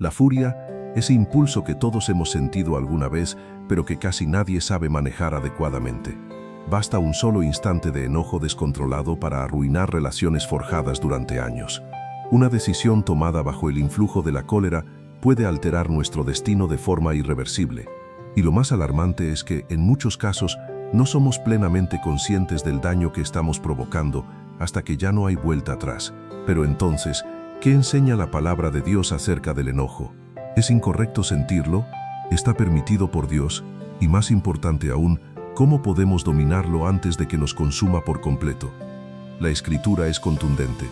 La furia, ese impulso que todos hemos sentido alguna vez, pero que casi nadie sabe manejar adecuadamente. Basta un solo instante de enojo descontrolado para arruinar relaciones forjadas durante años. Una decisión tomada bajo el influjo de la cólera puede alterar nuestro destino de forma irreversible. Y lo más alarmante es que, en muchos casos, no somos plenamente conscientes del daño que estamos provocando hasta que ya no hay vuelta atrás. Pero entonces, ¿qué enseña la palabra de Dios acerca del enojo? ¿Es incorrecto sentirlo? ¿Está permitido por Dios? Y más importante aún, ¿cómo podemos dominarlo antes de que nos consuma por completo? La Escritura es contundente.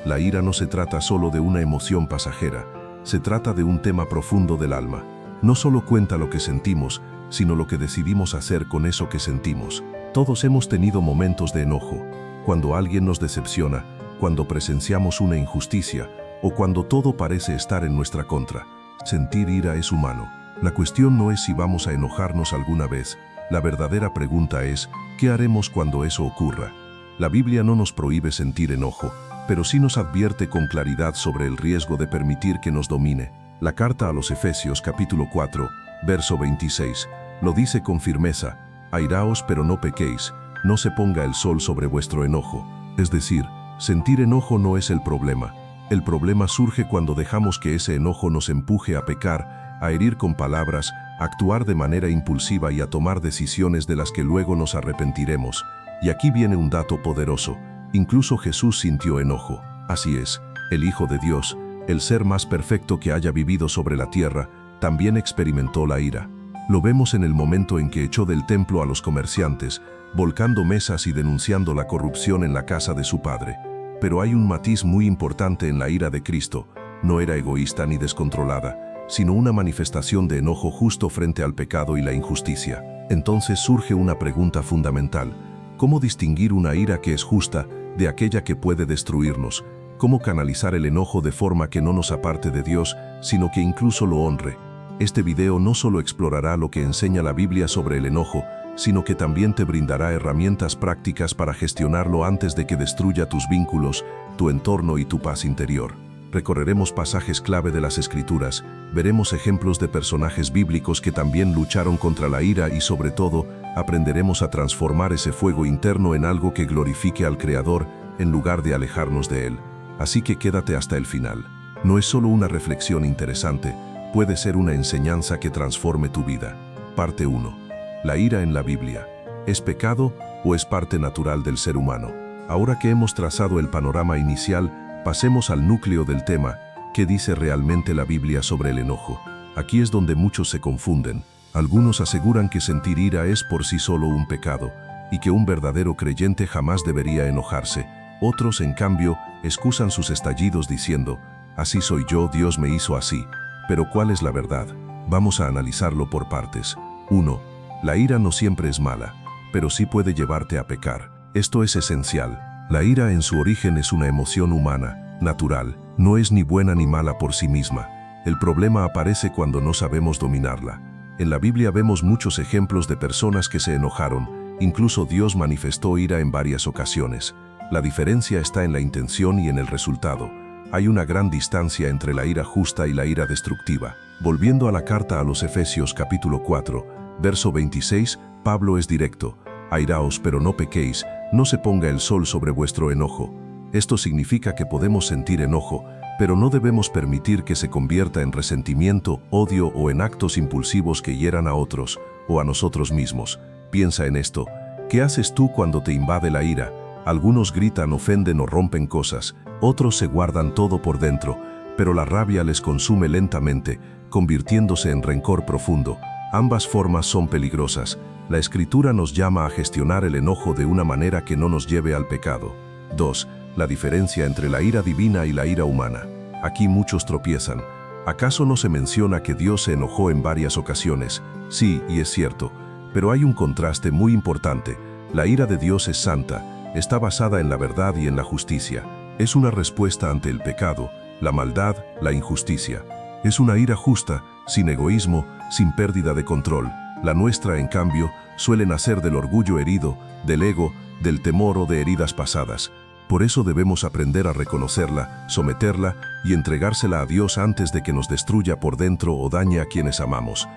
La ira no se trata solo de una emoción pasajera, se trata de un tema profundo del alma. No solo cuenta lo que sentimos, sino lo que decidimos hacer con eso que sentimos. Todos hemos tenido momentos de enojo, cuando alguien nos decepciona, cuando presenciamos una injusticia o cuando todo parece estar en nuestra contra. Sentir ira es humano. La cuestión no es si vamos a enojarnos alguna vez. La verdadera pregunta es, ¿qué haremos cuando eso ocurra? La Biblia no nos prohíbe sentir enojo, pero sí nos advierte con claridad sobre el riesgo de permitir que nos domine. La carta a los Efesios capítulo 4, verso 26, lo dice con firmeza: airaos pero no pequéis, no se ponga el sol sobre vuestro enojo. Es decir, sentir enojo no es el problema. El problema surge cuando dejamos que ese enojo nos empuje a pecar, a herir con palabras, a actuar de manera impulsiva y a tomar decisiones de las que luego nos arrepentiremos. Y aquí viene un dato poderoso. Incluso Jesús sintió enojo. Así es, el Hijo de Dios, el ser más perfecto que haya vivido sobre la tierra, también experimentó la ira. Lo vemos en el momento en que echó del templo a los comerciantes, volcando mesas y denunciando la corrupción en la casa de su padre. Pero hay un matiz muy importante en la ira de Cristo. No era egoísta ni descontrolada, sino una manifestación de enojo justo frente al pecado y la injusticia. Entonces surge una pregunta fundamental: ¿cómo distinguir una ira que es justa de aquella que puede destruirnos? ¿Cómo canalizar el enojo de forma que no nos aparte de Dios, sino que incluso lo honre? Este video no solo explorará lo que enseña la Biblia sobre el enojo, sino que también te brindará herramientas prácticas para gestionarlo antes de que destruya tus vínculos, tu entorno y tu paz interior. Recorreremos pasajes clave de las Escrituras, veremos ejemplos de personajes bíblicos que también lucharon contra la ira y, sobre todo, aprenderemos a transformar ese fuego interno en algo que glorifique al Creador en lugar de alejarnos de Él. Así que quédate hasta el final. No es solo una reflexión interesante, puede ser una enseñanza que transforme tu vida. Parte 1. La ira en la Biblia. ¿Es pecado o es parte natural del ser humano? Ahora que hemos trazado el panorama inicial, pasemos al núcleo del tema. ¿Qué dice realmente la Biblia sobre el enojo? Aquí es donde muchos se confunden. Algunos aseguran que sentir ira es por sí solo un pecado, y que un verdadero creyente jamás debería enojarse. Otros, en cambio, excusan sus estallidos diciendo: así soy yo, Dios me hizo así. Pero ¿cuál es la verdad? Vamos a analizarlo por partes. 1. La ira no siempre es mala, pero sí puede llevarte a pecar. Esto es esencial. La ira en su origen es una emoción humana, natural, no es ni buena ni mala por sí misma. El problema aparece cuando no sabemos dominarla. En la Biblia vemos muchos ejemplos de personas que se enojaron, incluso Dios manifestó ira en varias ocasiones. La diferencia está en la intención y en el resultado. Hay una gran distancia entre la ira justa y la ira destructiva. Volviendo a la carta a los Efesios capítulo 4, verso 26, Pablo es directo: airaos pero no pequéis, no se ponga el sol sobre vuestro enojo. Esto significa que podemos sentir enojo, pero no debemos permitir que se convierta en resentimiento, odio o en actos impulsivos que hieran a otros o a nosotros mismos. Piensa en esto. ¿Qué haces tú cuando te invade la ira? Algunos gritan, ofenden o rompen cosas, otros se guardan todo por dentro, pero la rabia les consume lentamente, convirtiéndose en rencor profundo. Ambas formas son peligrosas. La Escritura nos llama a gestionar el enojo de una manera que no nos lleve al pecado. 2. La diferencia entre la ira divina y la ira humana. Aquí muchos tropiezan. ¿Acaso no se menciona que Dios se enojó en varias ocasiones? Sí, y es cierto, pero hay un contraste muy importante. La ira de Dios es santa, está basada en la verdad y en la justicia. Es una respuesta ante el pecado, la maldad, la injusticia. Es una ira justa, sin egoísmo, sin pérdida de control. La nuestra, en cambio, suele nacer del orgullo herido, del ego, del temor o de heridas pasadas. Por eso debemos aprender a reconocerla, someterla y entregársela a Dios antes de que nos destruya por dentro o dañe a quienes amamos.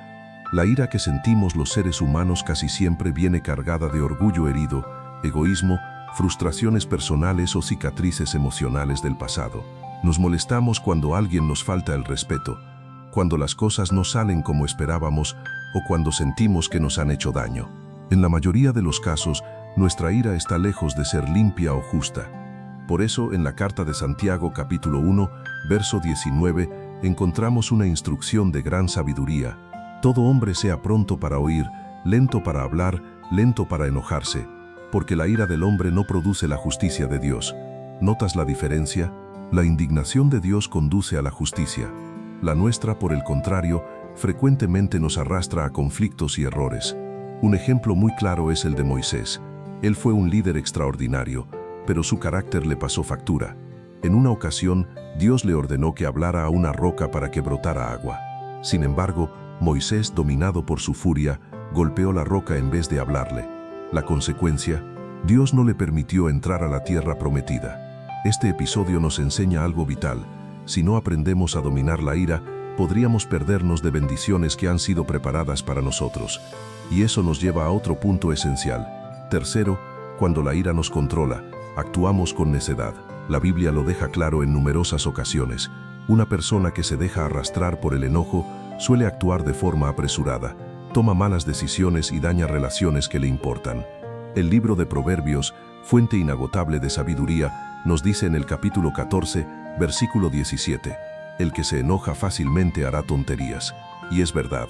La ira que sentimos los seres humanos casi siempre viene cargada de orgullo herido, egoísmo, frustraciones personales o cicatrices emocionales del pasado. Nos molestamos cuando alguien nos falta el respeto, cuando las cosas no salen como esperábamos o cuando sentimos que nos han hecho daño. En la mayoría de los casos, nuestra ira está lejos de ser limpia o justa. Por eso, en la carta de Santiago capítulo 1, verso 19, encontramos una instrucción de gran sabiduría. Todo hombre sea pronto para oír, lento para hablar, lento para enojarse, porque la ira del hombre no produce la justicia de Dios. ¿Notas la diferencia? La indignación de Dios conduce a la justicia. La nuestra, por el contrario, frecuentemente nos arrastra a conflictos y errores. Un ejemplo muy claro es el de Moisés. Él fue un líder extraordinario, pero su carácter le pasó factura. En una ocasión, Dios le ordenó que hablara a una roca para que brotara agua. Sin embargo, Moisés, dominado por su furia, golpeó la roca en vez de hablarle. La consecuencia, Dios no le permitió entrar a la tierra prometida. Este episodio nos enseña algo vital. Si no aprendemos a dominar la ira, podríamos perdernos de bendiciones que han sido preparadas para nosotros. Y eso nos lleva a otro punto esencial. Tercero, cuando la ira nos controla, actuamos con necedad. La Biblia lo deja claro en numerosas ocasiones. Una persona que se deja arrastrar por el enojo suele actuar de forma apresurada, toma malas decisiones y daña relaciones que le importan. El libro de Proverbios, fuente inagotable de sabiduría, nos dice en el capítulo 14, versículo 17, el que se enoja fácilmente hará tonterías. Y es verdad.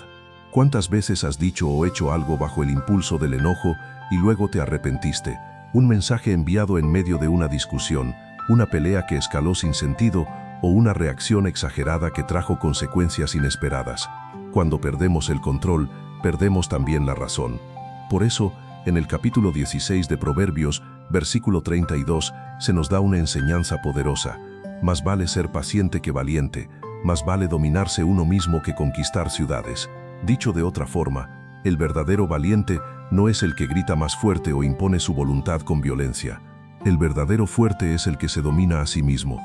¿Cuántas veces has dicho o hecho algo bajo el impulso del enojo y luego te arrepentiste? Un mensaje enviado en medio de una discusión, una pelea que escaló sin sentido o una reacción exagerada que trajo consecuencias inesperadas. Cuando perdemos el control, perdemos también la razón. Por eso, en el capítulo 16 de Proverbios, versículo 32, se nos da una enseñanza poderosa. Más vale ser paciente que valiente, más vale dominarse uno mismo que conquistar ciudades. Dicho de otra forma, el verdadero valiente no es el que grita más fuerte o impone su voluntad con violencia. El verdadero fuerte es el que se domina a sí mismo.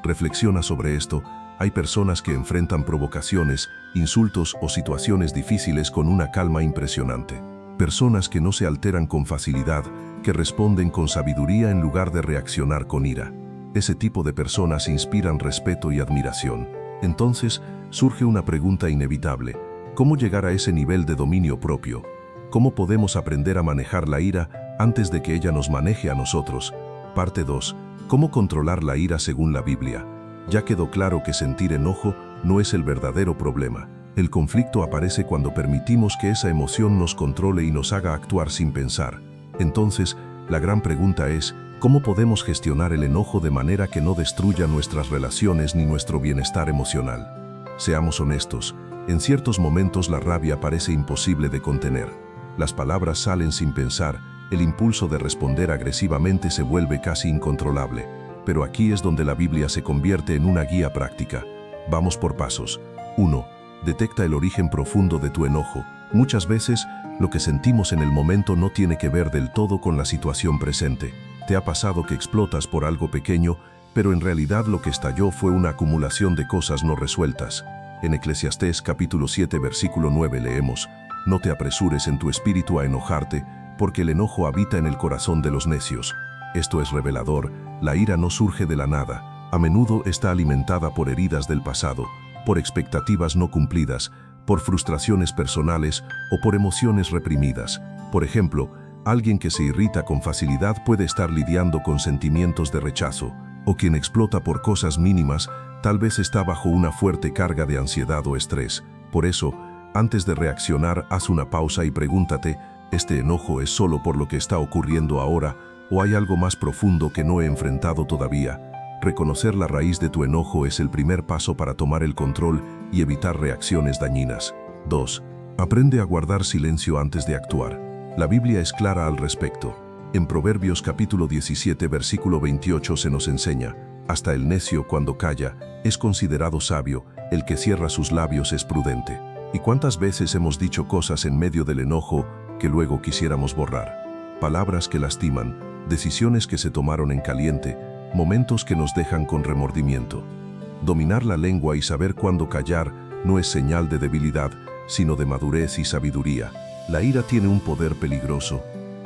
Reflexiona sobre esto. Hay personas que enfrentan provocaciones, insultos o situaciones difíciles con una calma impresionante. Personas que no se alteran con facilidad, que responden con sabiduría en lugar de reaccionar con ira. Ese tipo de personas inspiran respeto y admiración. Entonces, surge una pregunta inevitable. ¿Cómo llegar a ese nivel de dominio propio? ¿Cómo podemos aprender a manejar la ira antes de que ella nos maneje a nosotros? Parte 2. ¿Cómo controlar la ira según la Biblia? Ya quedó claro que sentir enojo no es el verdadero problema. El conflicto aparece cuando permitimos que esa emoción nos controle y nos haga actuar sin pensar. Entonces, la gran pregunta es, ¿cómo podemos gestionar el enojo de manera que no destruya nuestras relaciones ni nuestro bienestar emocional? Seamos honestos, en ciertos momentos la rabia parece imposible de contener. Las palabras salen sin pensar, el impulso de responder agresivamente se vuelve casi incontrolable. Pero aquí es donde la Biblia se convierte en una guía práctica. Vamos por pasos. 1. Detecta el origen profundo de tu enojo. Muchas veces, lo que sentimos en el momento no tiene que ver del todo con la situación presente. Te ha pasado que explotas por algo pequeño, pero en realidad lo que estalló fue una acumulación de cosas no resueltas. En Eclesiastés capítulo 7 versículo 9 leemos: No te apresures en tu espíritu a enojarte, porque el enojo habita en el corazón de los necios. Esto es revelador. La ira no surge de la nada. A menudo está alimentada por heridas del pasado, por expectativas no cumplidas, por frustraciones personales o por emociones reprimidas. Por ejemplo, alguien que se irrita con facilidad puede estar lidiando con sentimientos de rechazo, o quien explota por cosas mínimas tal vez está bajo una fuerte carga de ansiedad o estrés. Por eso, antes de reaccionar, haz una pausa y pregúntate, ¿este enojo es solo por lo que está ocurriendo ahora o hay algo más profundo que no he enfrentado todavía? Reconocer la raíz de tu enojo es el primer paso para tomar el control y evitar reacciones dañinas. 2. Aprende a guardar silencio antes de actuar. La Biblia es clara al respecto. En Proverbios capítulo 17 versículo 28 se nos enseña: hasta el necio cuando calla es considerado sabio, el que cierra sus labios es prudente. ¿Y cuántas veces hemos dicho cosas en medio del enojo que luego quisiéramos borrar? Palabras que lastiman, decisiones que se tomaron en caliente, momentos que nos dejan con remordimiento. Dominar la lengua y saber cuándo callar no es señal de debilidad, sino de madurez y sabiduría. La ira tiene un poder peligroso.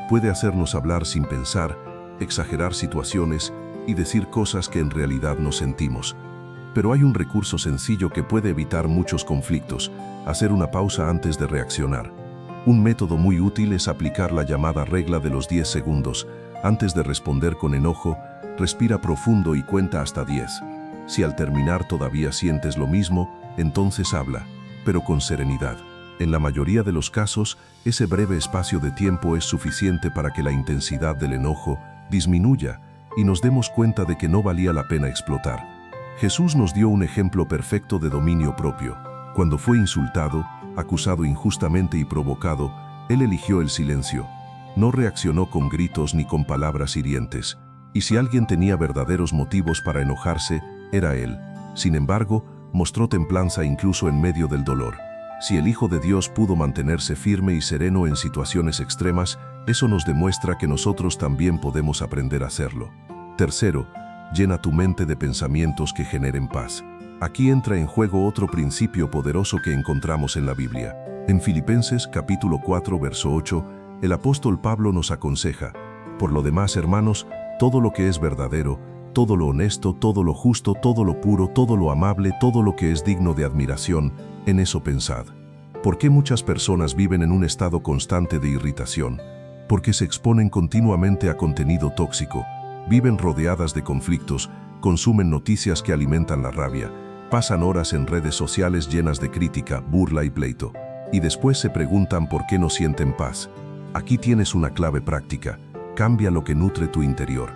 Puede hacernos hablar sin pensar, exagerar situaciones y decir cosas que en realidad no sentimos. Pero hay un recurso sencillo que puede evitar muchos conflictos: hacer una pausa antes de reaccionar. Un método muy útil es aplicar la llamada regla de los 10 segundos. Antes de responder con enojo, respira profundo y cuenta hasta 10. Si al terminar todavía sientes lo mismo, entonces habla, pero con serenidad. En la mayoría de los casos, ese breve espacio de tiempo es suficiente para que la intensidad del enojo disminuya y nos demos cuenta de que no valía la pena explotar. Jesús nos dio un ejemplo perfecto de dominio propio. Cuando fue insultado, acusado injustamente y provocado, Él eligió el silencio. No reaccionó con gritos ni con palabras hirientes. Y si alguien tenía verdaderos motivos para enojarse, era Él. Sin embargo, mostró templanza incluso en medio del dolor. Si el Hijo de Dios pudo mantenerse firme y sereno en situaciones extremas, eso nos demuestra que nosotros también podemos aprender a hacerlo. Tercero, llena tu mente de pensamientos que generen paz. Aquí entra en juego otro principio poderoso que encontramos en la Biblia. En Filipenses capítulo 4, verso 8, el apóstol Pablo nos aconseja: por lo demás, hermanos, todo lo que es verdadero, todo lo honesto, todo lo justo, todo lo puro, todo lo amable, todo lo que es digno de admiración, en eso pensad. ¿Por qué muchas personas viven en un estado constante de irritación? Porque se exponen continuamente a contenido tóxico, viven rodeadas de conflictos, consumen noticias que alimentan la rabia, pasan horas en redes sociales llenas de crítica, burla y pleito, y después se preguntan por qué no sienten paz. Aquí tienes una clave práctica: cambia lo que nutre tu interior.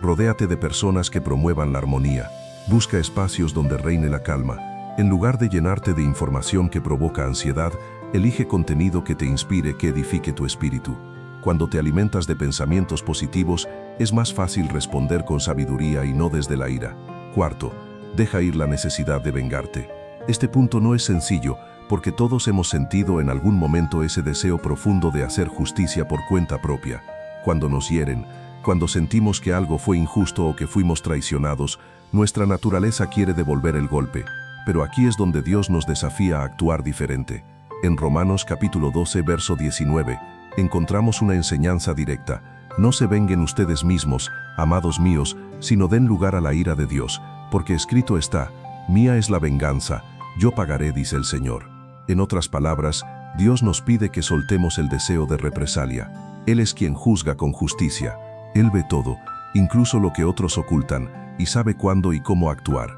Rodéate de personas que promuevan la armonía. Busca espacios donde reine la calma. En lugar de llenarte de información que provoca ansiedad, elige contenido que te inspire, que edifique tu espíritu. Cuando te alimentas de pensamientos positivos, es más fácil responder con sabiduría y no desde la ira. Cuarto, deja ir la necesidad de vengarte. Este punto no es sencillo, porque todos hemos sentido en algún momento ese deseo profundo de hacer justicia por cuenta propia. Cuando nos hieren, cuando sentimos que algo fue injusto o que fuimos traicionados, nuestra naturaleza quiere devolver el golpe. Pero aquí es donde Dios nos desafía a actuar diferente. En Romanos capítulo 12, verso 19, encontramos una enseñanza directa: no se venguen ustedes mismos, amados míos, sino den lugar a la ira de Dios, porque escrito está: mía es la venganza, yo pagaré, dice el Señor. En otras palabras, Dios nos pide que soltemos el deseo de represalia. Él es quien juzga con justicia. Él ve todo, incluso lo que otros ocultan, y sabe cuándo y cómo actuar.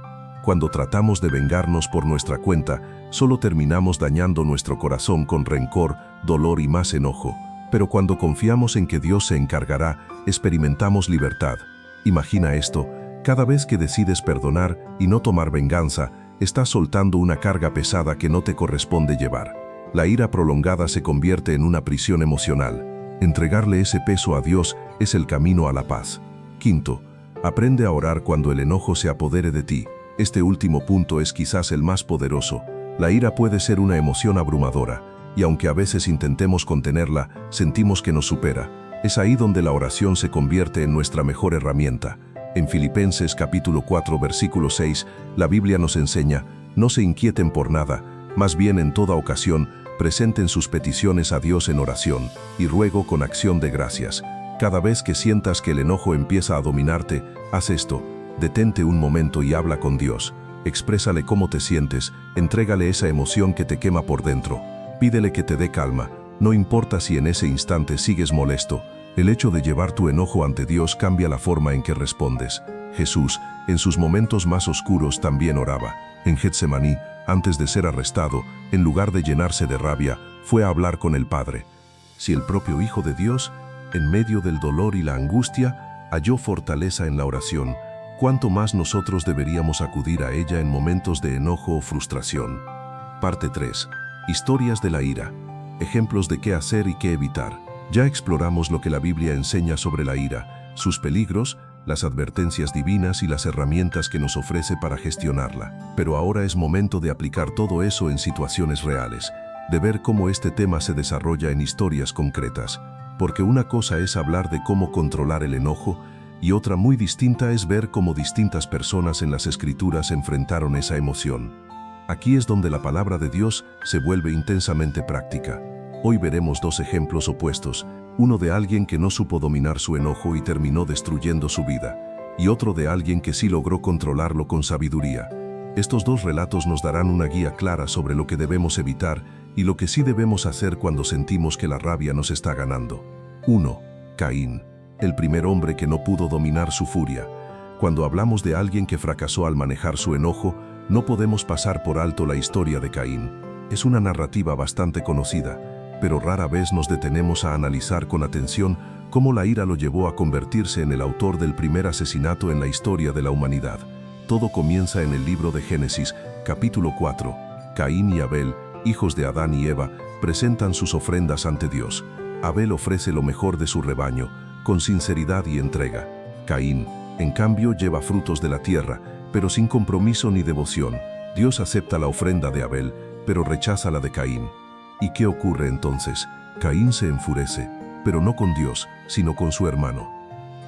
Cuando tratamos de vengarnos por nuestra cuenta, solo terminamos dañando nuestro corazón con rencor, dolor y más enojo. Pero cuando confiamos en que Dios se encargará, experimentamos libertad. Imagina esto: cada vez que decides perdonar y no tomar venganza, estás soltando una carga pesada que no te corresponde llevar. La ira prolongada se convierte en una prisión emocional. Entregarle ese peso a Dios es el camino a la paz. Quinto, aprende a orar cuando el enojo se apodere de ti. Este último punto es quizás el más poderoso. La ira puede ser una emoción abrumadora, y aunque a veces intentemos contenerla, sentimos que nos supera. Es ahí donde la oración se convierte en nuestra mejor herramienta. En Filipenses capítulo 4, versículo 6, la Biblia nos enseña: no se inquieten por nada, más bien en toda ocasión, presenten sus peticiones a Dios en oración y ruego con acción de gracias. Cada vez que sientas que el enojo empieza a dominarte, haz esto: detente un momento y habla con Dios. Exprésale cómo te sientes, entrégale esa emoción que te quema por dentro. Pídele que te dé calma, no importa si en ese instante sigues molesto. El hecho de llevar tu enojo ante Dios cambia la forma en que respondes. Jesús, en sus momentos más oscuros, también oraba. En Getsemaní, antes de ser arrestado, en lugar de llenarse de rabia, fue a hablar con el Padre. Si el propio Hijo de Dios, en medio del dolor y la angustia, halló fortaleza en la oración, ¿cuánto más nosotros deberíamos acudir a ella en momentos de enojo o frustración? Parte 3. Historias de la ira. Ejemplos de qué hacer y qué evitar. Ya exploramos lo que la Biblia enseña sobre la ira, sus peligros, las advertencias divinas y las herramientas que nos ofrece para gestionarla. Pero ahora es momento de aplicar todo eso en situaciones reales, de ver cómo este tema se desarrolla en historias concretas. porque una cosa es hablar de cómo controlar el enojo y otra muy distinta es ver cómo distintas personas en las Escrituras enfrentaron esa emoción. Aquí es donde la palabra de Dios se vuelve intensamente práctica. Hoy veremos dos ejemplos opuestos, uno de alguien que no supo dominar su enojo y terminó destruyendo su vida, y otro de alguien que sí logró controlarlo con sabiduría. Estos dos relatos nos darán una guía clara sobre lo que debemos evitar y lo que sí debemos hacer cuando sentimos que la rabia nos está ganando. 1. Caín, el primer hombre que no pudo dominar su furia. Cuando hablamos de alguien que fracasó al manejar su enojo, no podemos pasar por alto la historia de Caín. Es una narrativa bastante conocida, pero rara vez nos detenemos a analizar con atención cómo la ira lo llevó a convertirse en el autor del primer asesinato en la historia de la humanidad. Todo comienza en el libro de Génesis, capítulo 4. Caín y Abel, hijos de Adán y Eva, presentan sus ofrendas ante Dios. Abel ofrece lo mejor de su rebaño, con sinceridad y entrega. Caín, en cambio, lleva frutos de la tierra, pero sin compromiso ni devoción. Dios acepta la ofrenda de Abel, pero rechaza la de Caín. ¿Y qué ocurre entonces? Caín se enfurece, pero no con Dios, sino con su hermano.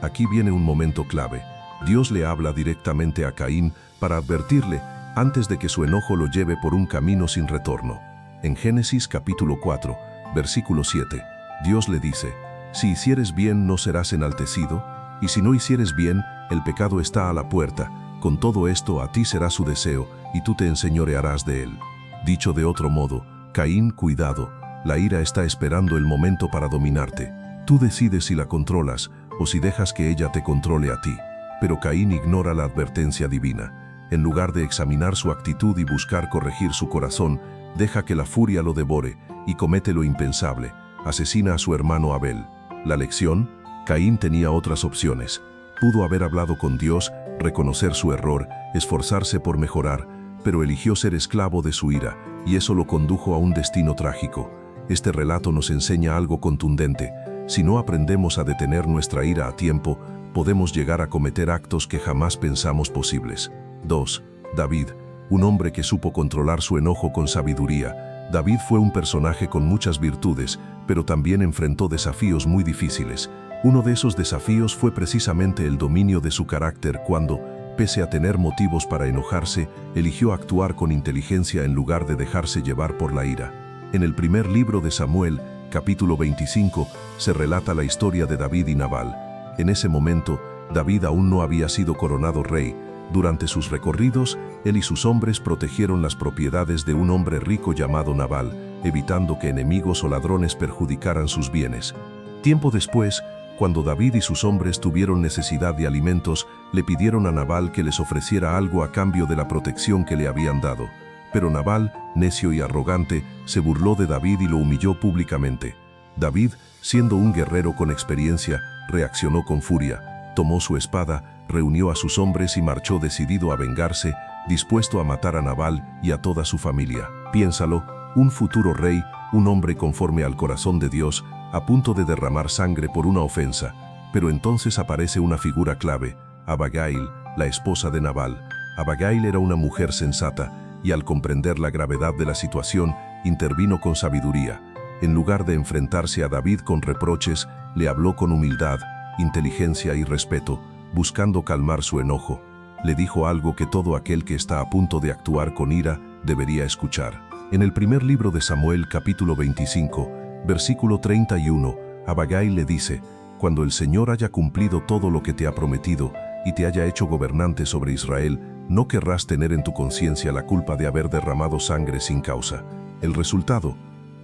Aquí viene un momento clave. Dios le habla directamente a Caín para advertirle antes de que su enojo lo lleve por un camino sin retorno. En Génesis capítulo 4, versículo 7, Dios le dice: si hicieres bien no serás enaltecido, y si no hicieres bien, el pecado está a la puerta. Con todo esto a ti será su deseo, y tú te enseñorearás de él. Dicho de otro modo, Caín, cuidado, la ira está esperando el momento para dominarte. Tú decides si la controlas o si dejas que ella te controle a ti. Pero Caín ignora la advertencia divina. En lugar de examinar su actitud y buscar corregir su corazón, deja que la furia lo devore y comete lo impensable: asesina a su hermano Abel. La lección: Caín tenía otras opciones. Pudo haber hablado con Dios, reconocer su error, esforzarse por mejorar, pero eligió ser esclavo de su ira, y eso lo condujo a un destino trágico. Este relato nos enseña algo contundente. Si no aprendemos a detener nuestra ira a tiempo, podemos llegar a cometer actos que jamás pensamos posibles. 2. David, un hombre que supo controlar su enojo con sabiduría. David fue un personaje con muchas virtudes, pero también enfrentó desafíos muy difíciles. Uno de esos desafíos fue precisamente el dominio de su carácter cuando, pese a tener motivos para enojarse, eligió actuar con inteligencia en lugar de dejarse llevar por la ira. En el primer libro de Samuel, capítulo 25, se relata la historia de David y Nabal. En ese momento, David aún no había sido coronado rey. Durante sus recorridos, él y sus hombres protegieron las propiedades de un hombre rico llamado Nabal, evitando que enemigos o ladrones perjudicaran sus bienes. Tiempo después, cuando David y sus hombres tuvieron necesidad de alimentos, le pidieron a Nabal que les ofreciera algo a cambio de la protección que le habían dado. Pero Nabal, necio y arrogante, se burló de David y lo humilló públicamente. David, siendo un guerrero con experiencia, reaccionó con furia, tomó su espada, reunió a sus hombres y marchó decidido a vengarse, dispuesto a matar a Nabal y a toda su familia. Piénsalo, un futuro rey, un hombre conforme al corazón de Dios, a punto de derramar sangre por una ofensa. Pero entonces aparece una figura clave: Abigail, la esposa de Nabal. Abigail era una mujer sensata, y al comprender la gravedad de la situación, intervino con sabiduría. En lugar de enfrentarse a David con reproches, le habló con humildad, inteligencia y respeto, buscando calmar su enojo. Le dijo algo que todo aquel que está a punto de actuar con ira debería escuchar. En el primer libro de Samuel, capítulo 25, versículo 31, Abigail le dice: cuando el Señor haya cumplido todo lo que te ha prometido y te haya hecho gobernante sobre Israel, no querrás tener en tu conciencia la culpa de haber derramado sangre sin causa. El resultado: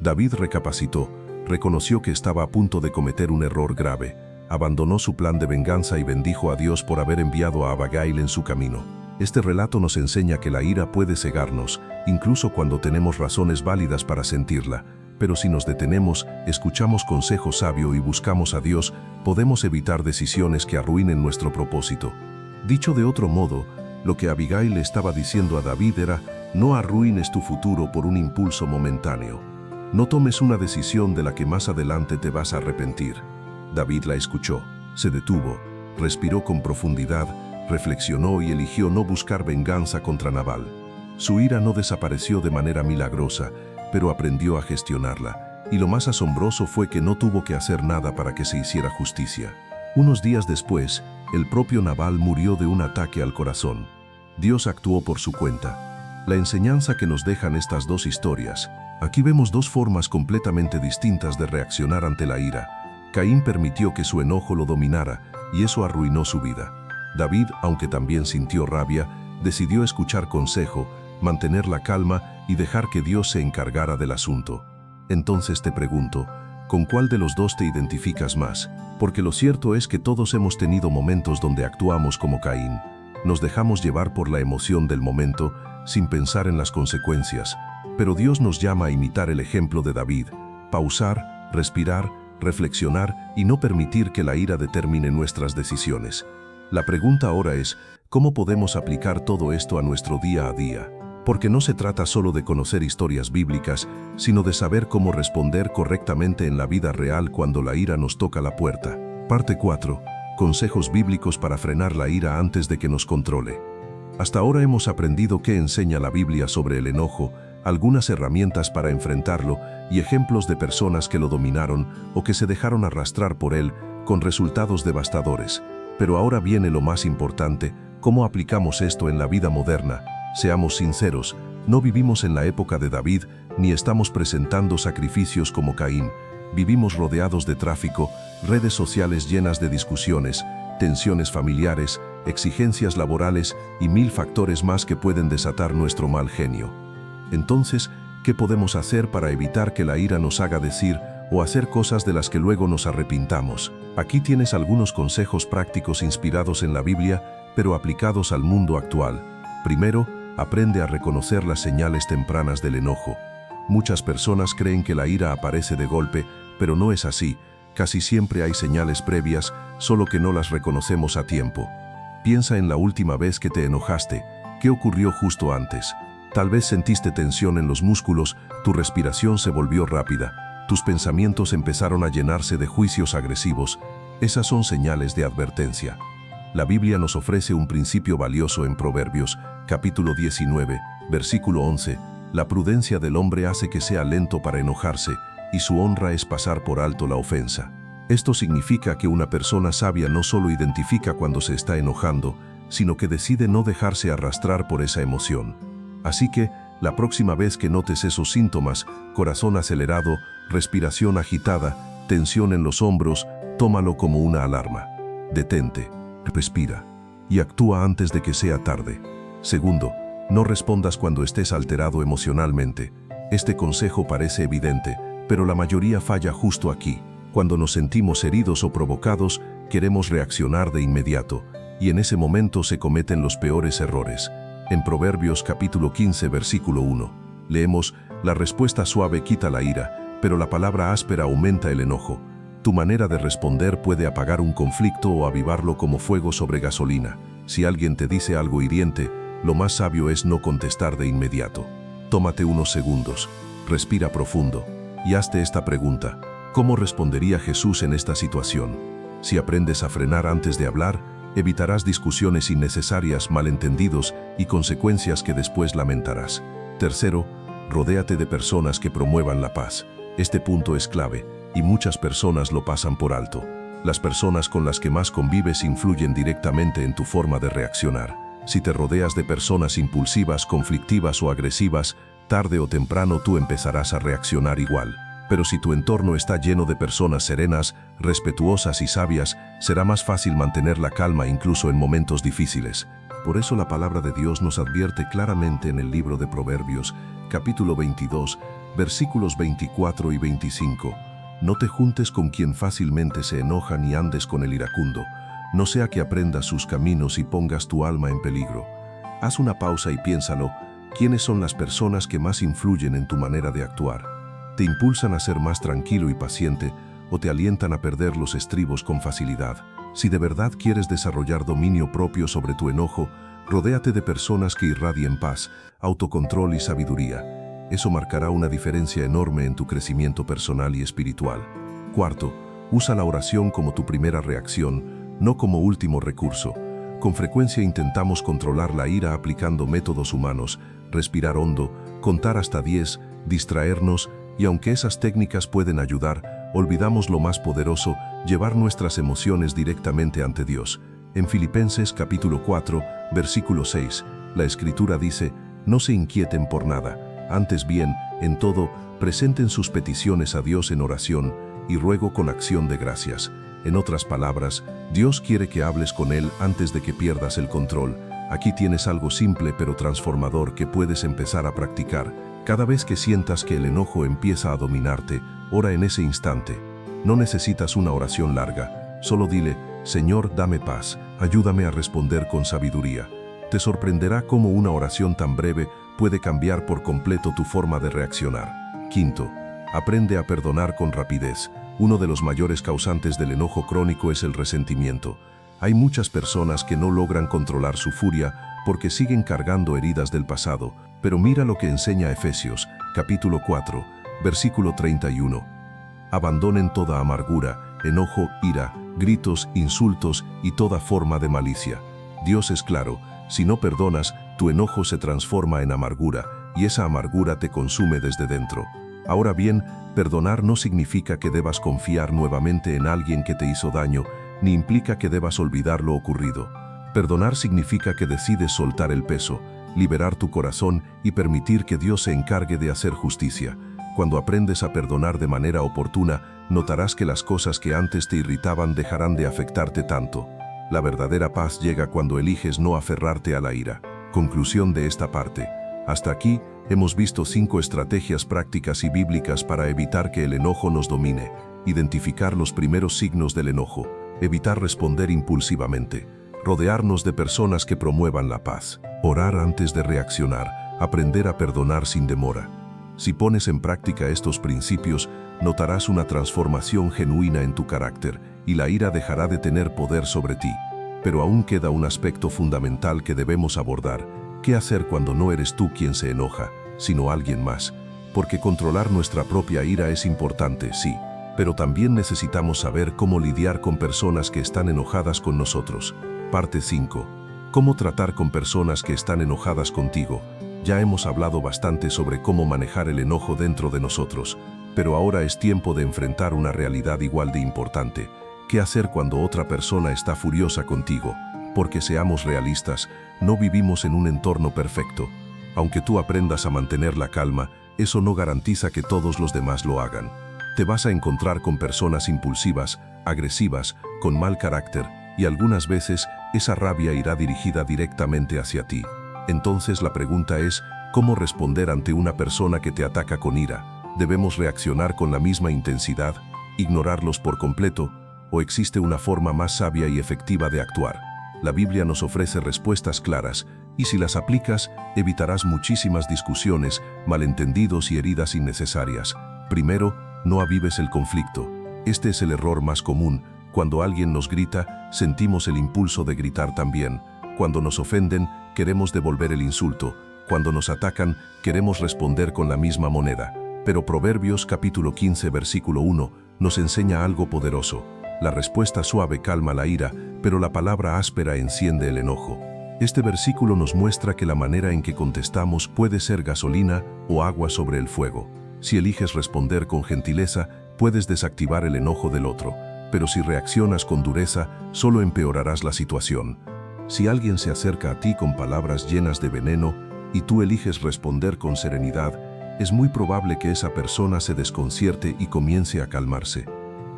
David recapacitó, reconoció que estaba a punto de cometer un error grave, abandonó su plan de venganza y bendijo a Dios por haber enviado a Abigail en su camino. Este relato nos enseña que la ira puede cegarnos, incluso cuando tenemos razones válidas para sentirla, pero si nos detenemos, escuchamos consejo sabio y buscamos a Dios, podemos evitar decisiones que arruinen nuestro propósito. Dicho de otro modo, lo que Abigail le estaba diciendo a David era: no arruines tu futuro por un impulso momentáneo. No tomes una decisión de la que más adelante te vas a arrepentir. David la escuchó, se detuvo, respiró con profundidad, reflexionó y eligió no buscar venganza contra Nabal. Su ira no desapareció de manera milagrosa, pero aprendió a gestionarla. y lo más asombroso fue que no tuvo que hacer nada para que se hiciera justicia. Unos días después, el propio Nabal murió de un ataque al corazón. Dios actuó por su cuenta. La enseñanza que nos dejan estas dos historias. Aquí vemos dos formas completamente distintas de reaccionar ante la ira. Caín permitió que su enojo lo dominara, y eso arruinó su vida. David, aunque también sintió rabia, decidió escuchar consejo, mantener la calma y dejar que Dios se encargara del asunto. Entonces te pregunto, ¿con cuál de los dos te identificas más? Porque lo cierto es que todos hemos tenido momentos donde actuamos como Caín. Nos dejamos llevar por la emoción del momento, sin pensar en las consecuencias. Pero Dios nos llama a imitar el ejemplo de David, pausar, respirar, reflexionar y no permitir que la ira determine nuestras decisiones. La pregunta ahora es, ¿cómo podemos aplicar todo esto a nuestro día a día? Porque no se trata solo de conocer historias bíblicas, sino de saber cómo responder correctamente en la vida real cuando la ira nos toca la puerta. Parte 4. Consejos bíblicos para frenar la ira antes de que nos controle. Hasta ahora hemos aprendido qué enseña la Biblia sobre el enojo, algunas herramientas para enfrentarlo y ejemplos de personas que lo dominaron o que se dejaron arrastrar por él con resultados devastadores. Pero ahora viene lo más importante, ¿cómo aplicamos esto en la vida moderna? Seamos sinceros, no vivimos en la época de David ni estamos presentando sacrificios como Caín. Vivimos rodeados de tráfico, redes sociales llenas de discusiones, tensiones familiares, exigencias laborales y mil factores más que pueden desatar nuestro mal genio. Entonces, ¿qué podemos hacer para evitar que la ira nos haga decir o hacer cosas de las que luego nos arrepintamos? Aquí tienes algunos consejos prácticos inspirados en la Biblia, pero aplicados al mundo actual. Primero, aprende a reconocer las señales tempranas del enojo. Muchas personas creen que la ira aparece de golpe, pero no es así. Casi siempre hay señales previas, solo que no las reconocemos a tiempo. Piensa en la última vez que te enojaste. ¿Qué ocurrió justo antes? Tal vez sentiste tensión en los músculos, tu respiración se volvió rápida, tus pensamientos empezaron a llenarse de juicios agresivos. Esas son señales de advertencia. La Biblia nos ofrece un principio valioso en Proverbios, capítulo 19, versículo 11. La prudencia del hombre hace que sea lento para enojarse, y su honra es pasar por alto la ofensa. Esto significa que una persona sabia no solo identifica cuando se está enojando, sino que decide no dejarse arrastrar por esa emoción. Así que, la próxima vez que notes esos síntomas, corazón acelerado, respiración agitada, tensión en los hombros, tómalo como una alarma. Detente, respira y actúa antes de que sea tarde. Segundo, no respondas cuando estés alterado emocionalmente. Este consejo parece evidente, pero la mayoría falla justo aquí. Cuando nos sentimos heridos o provocados, queremos reaccionar de inmediato, y en ese momento se cometen los peores errores. En Proverbios capítulo 15, versículo 1, leemos, la respuesta suave quita la ira, pero la palabra áspera aumenta el enojo. Tu manera de responder puede apagar un conflicto o avivarlo como fuego sobre gasolina. Si alguien te dice algo hiriente, lo más sabio es no contestar de inmediato. Tómate unos segundos, respira profundo y hazte esta pregunta. ¿Cómo respondería Jesús en esta situación? Si aprendes a frenar antes de hablar, evitarás discusiones innecesarias, malentendidos y consecuencias que después lamentarás. Tercero, rodéate de personas que promuevan la paz. Este punto es clave, y muchas personas lo pasan por alto. Las personas con las que más convives influyen directamente en tu forma de reaccionar. Si te rodeas de personas impulsivas, conflictivas o agresivas, tarde o temprano tú empezarás a reaccionar igual. Pero si tu entorno está lleno de personas serenas, respetuosas y sabias, será más fácil mantener la calma incluso en momentos difíciles. Por eso la palabra de Dios nos advierte claramente en el libro de Proverbios, capítulo 22, versículos 24 y 25. No te juntes con quien fácilmente se enoja ni andes con el iracundo, no sea que aprendas sus caminos y pongas tu alma en peligro. Haz una pausa y piénsalo, ¿quiénes son las personas que más influyen en tu manera de actuar? ¿Te impulsan a ser más tranquilo y paciente o te alientan a perder los estribos con facilidad? Si de verdad quieres desarrollar dominio propio sobre tu enojo, rodéate de personas que irradien paz, autocontrol y sabiduría. Eso marcará una diferencia enorme en tu crecimiento personal y espiritual. Cuarto, usa la oración como tu primera reacción, no como último recurso. Con frecuencia intentamos controlar la ira aplicando métodos humanos, respirar hondo, contar hasta 10, distraernos Y aunque esas técnicas pueden ayudar, olvidamos lo más poderoso, llevar nuestras emociones directamente ante Dios. En Filipenses capítulo 4, versículo 6, la Escritura dice: no se inquieten por nada, antes bien, en todo, presenten sus peticiones a Dios en oración y ruego con acción de gracias. En otras palabras, Dios quiere que hables con Él antes de que pierdas el control. Aquí tienes algo simple pero transformador que puedes empezar a practicar. Cada vez que sientas que el enojo empieza a dominarte, ora en ese instante. No necesitas una oración larga, solo dile: Señor, dame paz, ayúdame a responder con sabiduría. Te sorprenderá cómo una oración tan breve puede cambiar por completo tu forma de reaccionar. Quinto, aprende a perdonar con rapidez. Uno de los mayores causantes del enojo crónico es el resentimiento. Hay muchas personas que no logran controlar su furia porque siguen cargando heridas del pasado, pero mira lo que enseña Efesios, capítulo 4, versículo 31. Abandonen toda amargura, enojo, ira, gritos, insultos y toda forma de malicia. Dios es claro: si no perdonas, tu enojo se transforma en amargura, y esa amargura te consume desde dentro. Ahora bien, perdonar no significa que debas confiar nuevamente en alguien que te hizo daño, ni implica que debas olvidar lo ocurrido. Perdonar significa que decides soltar el peso, liberar tu corazón y permitir que Dios se encargue de hacer justicia. Cuando aprendes a perdonar de manera oportuna, notarás que las cosas que antes te irritaban dejarán de afectarte tanto. La verdadera paz llega cuando eliges no aferrarte a la ira. Conclusión de esta parte. Hasta aquí, hemos visto 5 estrategias prácticas y bíblicas para evitar que el enojo nos domine. Identificar los primeros signos del enojo. Evitar responder impulsivamente. Rodearnos de personas que promuevan la paz. Orar antes de reaccionar. Aprender a perdonar sin demora. Si pones en práctica estos principios, notarás una transformación genuina en tu carácter y la ira dejará de tener poder sobre ti. Pero aún queda un aspecto fundamental que debemos abordar. ¿Qué hacer cuando no eres tú quien se enoja, sino alguien más? Porque controlar nuestra propia ira es importante, sí, pero también necesitamos saber cómo lidiar con personas que están enojadas con nosotros. Parte 5. ¿Cómo tratar con personas que están enojadas contigo? Ya hemos hablado bastante sobre cómo manejar el enojo dentro de nosotros, pero ahora es tiempo de enfrentar una realidad igual de importante. ¿Qué hacer cuando otra persona está furiosa contigo? Porque seamos realistas, no vivimos en un entorno perfecto. Aunque tú aprendas a mantener la calma, eso no garantiza que todos los demás lo hagan. Te vas a encontrar con personas impulsivas, agresivas, con mal carácter, y algunas veces esa rabia irá dirigida directamente hacia ti. Entonces la pregunta es: ¿cómo responder ante una persona que te ataca con ira? ¿Debemos reaccionar con la misma intensidad, ignorarlos por completo, o existe una forma más sabia y efectiva de actuar? La Biblia nos ofrece respuestas claras, y si las aplicas, evitarás muchísimas discusiones, malentendidos y heridas innecesarias. Primero, no avives el conflicto. Este es el error más común. Cuando alguien nos grita, sentimos el impulso de gritar también. Cuando nos ofenden, queremos devolver el insulto. Cuando nos atacan, queremos responder con la misma moneda. Pero Proverbios capítulo 15 versículo 1 nos enseña algo poderoso. La respuesta suave calma la ira, pero la palabra áspera enciende el enojo. Este versículo nos muestra que la manera en que contestamos puede ser gasolina o agua sobre el fuego. Si eliges responder con gentileza, puedes desactivar el enojo del otro, pero si reaccionas con dureza, solo empeorarás la situación. Si alguien se acerca a ti con palabras llenas de veneno y tú eliges responder con serenidad, es muy probable que esa persona se desconcierte y comience a calmarse.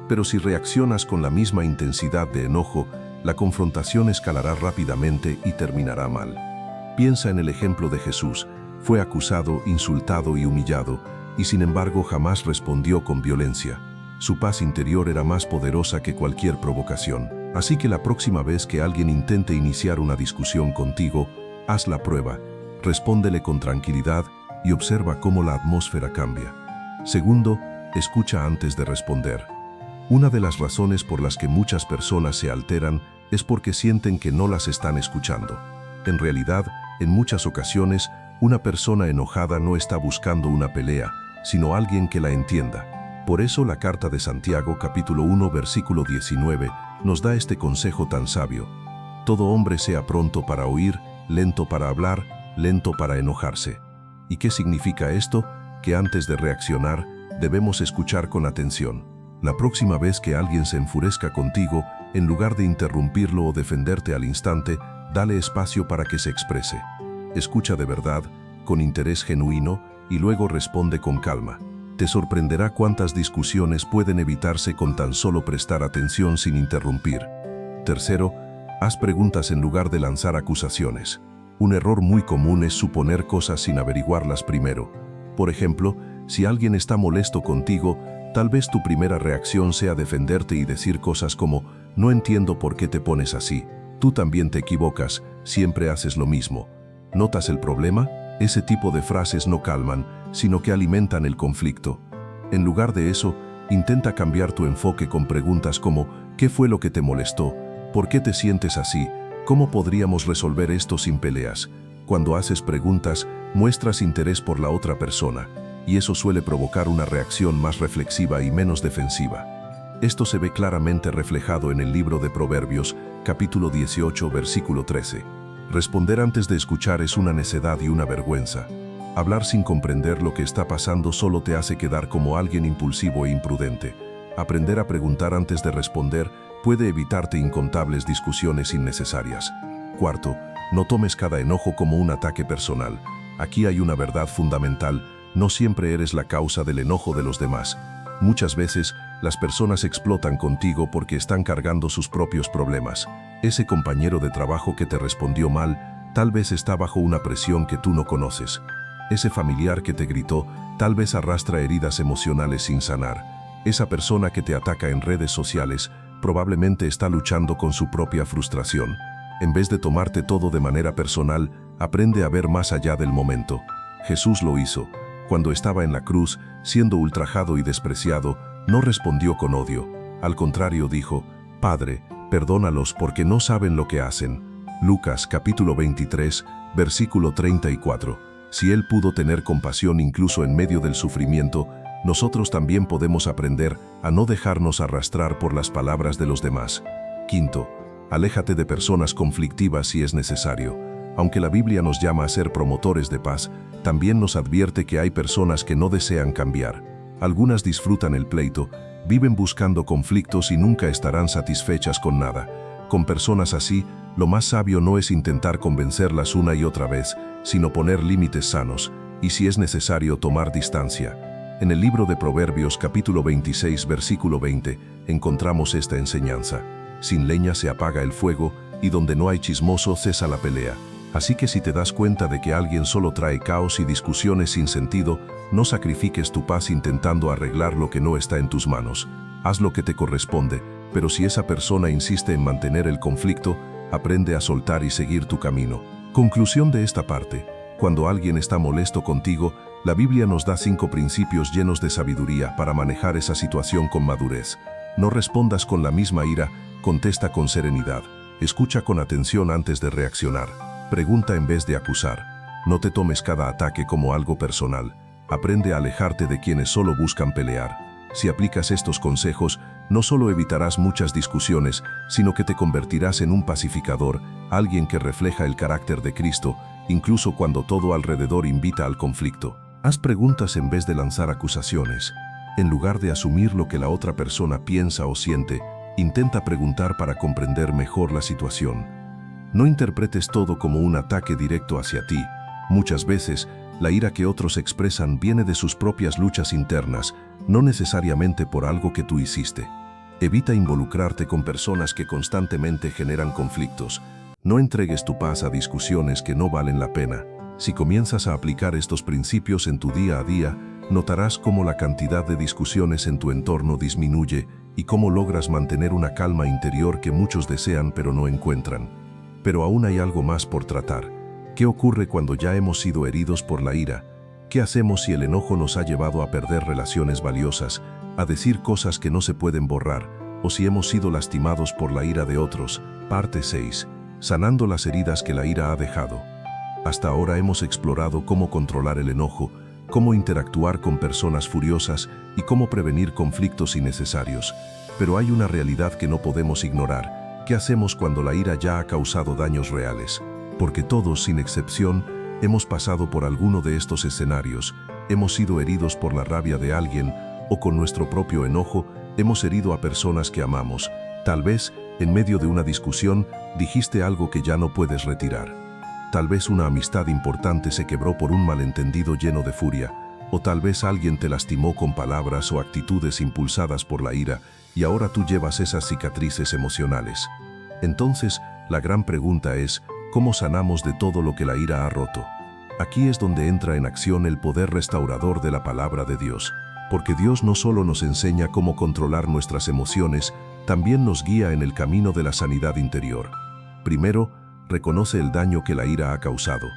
Pero si reaccionas con la misma intensidad de enojo, la confrontación escalará rápidamente y terminará mal. Piensa en el ejemplo de Jesús. Fue acusado, insultado y humillado, y sin embargo jamás respondió con violencia. Su paz interior era más poderosa que cualquier provocación. Así que la próxima vez que alguien intente iniciar una discusión contigo, haz la prueba, respóndele con tranquilidad y observa cómo la atmósfera cambia. Segundo, escucha antes de responder. Una de las razones por las que muchas personas se alteran es porque sienten que no las están escuchando. En realidad, en muchas ocasiones, una persona enojada no está buscando una pelea, sino alguien que la entienda. Por eso la carta de Santiago, capítulo 1, versículo 19, nos da este consejo tan sabio. Todo hombre sea pronto para oír, lento para hablar, lento para enojarse. ¿Y qué significa esto? Que antes de reaccionar, debemos escuchar con atención. La próxima vez que alguien se enfurezca contigo, en lugar de interrumpirlo o defenderte al instante, dale espacio para que se exprese. Escucha de verdad, con interés genuino, y luego responde con calma. Te sorprenderá cuántas discusiones pueden evitarse con tan solo prestar atención sin interrumpir. Tercero, haz preguntas en lugar de lanzar acusaciones. Un error muy común es suponer cosas sin averiguarlas primero. Por ejemplo, si alguien está molesto contigo, tal vez tu primera reacción sea defenderte y decir cosas como: no entiendo por qué te pones así, tú también te equivocas, siempre haces lo mismo. ¿Notas el problema? Ese tipo de frases no calman, sino que alimentan el conflicto. En lugar de eso, intenta cambiar tu enfoque con preguntas como: ¿qué fue lo que te molestó? ¿Por qué te sientes así? ¿Cómo podríamos resolver esto sin peleas? Cuando haces preguntas, muestras interés por la otra persona, y eso suele provocar una reacción más reflexiva y menos defensiva. Esto se ve claramente reflejado en el libro de Proverbios, capítulo 18, versículo 13. Responder antes de escuchar es una necedad y una vergüenza. Hablar sin comprender lo que está pasando solo te hace quedar como alguien impulsivo e imprudente. Aprender a preguntar antes de responder puede evitarte incontables discusiones innecesarias. Cuarto, no tomes cada enojo como un ataque personal. Aquí hay una verdad fundamental: no siempre eres la causa del enojo de los demás. Muchas veces, las personas explotan contigo porque están cargando sus propios problemas. Ese compañero de trabajo que te respondió mal, tal vez está bajo una presión que tú no conoces. Ese familiar que te gritó, tal vez arrastra heridas emocionales sin sanar. Esa persona que te ataca en redes sociales, probablemente está luchando con su propia frustración. En vez de tomarte todo de manera personal, aprende a ver más allá del momento. Jesús lo hizo. Cuando estaba en la cruz, siendo ultrajado y despreciado, no respondió con odio. Al contrario, dijo: Padre, perdónalos porque no saben lo que hacen. Lucas capítulo 23, versículo 34. Si Él pudo tener compasión incluso en medio del sufrimiento, nosotros también podemos aprender a no dejarnos arrastrar por las palabras de los demás. Quinto, aléjate de personas conflictivas si es necesario. Aunque la Biblia nos llama a ser promotores de paz, también nos advierte que hay personas que no desean cambiar. Algunas disfrutan el pleito, viven buscando conflictos y nunca estarán satisfechas con nada. Con personas así, lo más sabio no es intentar convencerlas una y otra vez, sino poner límites sanos, y si es necesario tomar distancia. En el libro de Proverbios capítulo 26 versículo 20 encontramos esta enseñanza: sin leña se apaga el fuego, y donde no hay chismoso cesa la pelea. Así que si te das cuenta de que alguien solo trae caos y discusiones sin sentido, no sacrifiques tu paz intentando arreglar lo que no está en tus manos. Haz lo que te corresponde, pero si esa persona insiste en mantener el conflicto, aprende a soltar y seguir tu camino. Conclusión de esta parte: cuando alguien está molesto contigo, la Biblia nos da 5 principios llenos de sabiduría para manejar esa situación con madurez. No respondas con la misma ira, contesta con serenidad. Escucha con atención antes de reaccionar. Pregunta en vez de acusar. No te tomes cada ataque como algo personal. Aprende a alejarte de quienes solo buscan pelear. Si aplicas estos consejos, no solo evitarás muchas discusiones, sino que te convertirás en un pacificador, alguien que refleja el carácter de Cristo, incluso cuando todo alrededor invita al conflicto. Haz preguntas en vez de lanzar acusaciones. En lugar de asumir lo que la otra persona piensa o siente, intenta preguntar para comprender mejor la situación. No interpretes todo como un ataque directo hacia ti. Muchas veces, la ira que otros expresan viene de sus propias luchas internas, no necesariamente por algo que tú hiciste. Evita involucrarte con personas que constantemente generan conflictos. No entregues tu paz a discusiones que no valen la pena. Si comienzas a aplicar estos principios en tu día a día, notarás cómo la cantidad de discusiones en tu entorno disminuye y cómo logras mantener una calma interior que muchos desean pero no encuentran. Pero aún hay algo más por tratar. ¿Qué ocurre cuando ya hemos sido heridos por la ira? ¿Qué hacemos si el enojo nos ha llevado a perder relaciones valiosas, a decir cosas que no se pueden borrar, o si hemos sido lastimados por la ira de otros? Parte 6. Sanando las heridas que la ira ha dejado. Hasta ahora hemos explorado cómo controlar el enojo, cómo interactuar con personas furiosas y cómo prevenir conflictos innecesarios. Pero hay una realidad que no podemos ignorar. ¿Qué hacemos cuando la ira ya ha causado daños reales? Porque todos, sin excepción, hemos pasado por alguno de estos escenarios. Hemos sido heridos por la rabia de alguien, o con nuestro propio enojo hemos herido a personas que amamos. Tal vez, en medio de una discusión, dijiste algo que ya no puedes retirar. Tal vez una amistad importante se quebró por un malentendido lleno de furia, o tal vez alguien te lastimó con palabras o actitudes impulsadas por la ira, y ahora tú llevas esas cicatrices emocionales. Entonces, la gran pregunta es, ¿cómo sanamos de todo lo que la ira ha roto? Aquí es donde entra en acción el poder restaurador de la palabra de Dios, porque Dios no solo nos enseña cómo controlar nuestras emociones, también nos guía en el camino de la sanidad interior. Primero, reconoce el daño que la ira ha causado.